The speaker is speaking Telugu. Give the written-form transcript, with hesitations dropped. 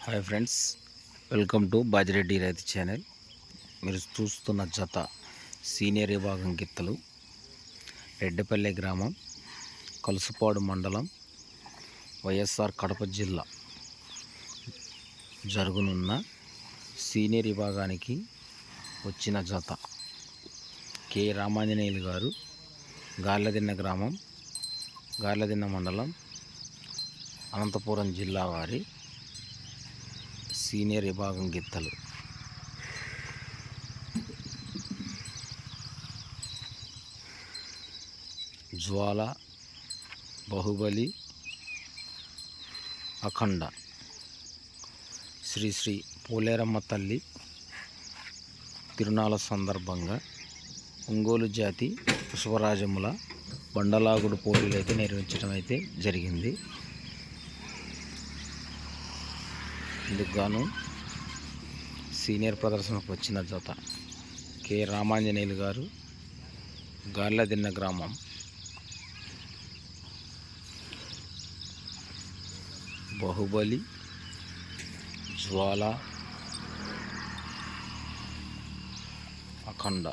Hi friends, welcome to Bajireddy రైతు ఛానల్. మీరు చూస్తున్న జత సీనియర్ విభాగం గిత్తలు, రెడ్డిపల్లె గ్రామం, కలుసుపాడు మండలం, వైఎస్ఆర్ కడప జిల్లా జరుగునున్న సీనియర్ విభాగానికి వచ్చిన జత కె రామాంజనేయులు గారు, గార్లదిన్న గ్రామం, గార్లదిన్న మండలం, అనంతపురం జిల్లా వారి సీనియర్ విభాగం గిత్తలు. జ్వాల, బాహుబలి, అఖండ. శ్రీ శ్రీ పోలేరమ్మ తల్లి తిరునాళ్ళ సందర్భంగా ఒంగోలు జాతి పుష్పరాజముల బండలాగుడు పోటీలు అయితే నిర్వహించడం అయితే జరిగింది. ఇందుకు గాను సీనియర్ ప్రదర్శనకు వచ్చిన జత కె రామాంజనేయులు గారు, గార్లదిన్న గ్రామం, బాహుబలి, జ్వాల, అఖండ.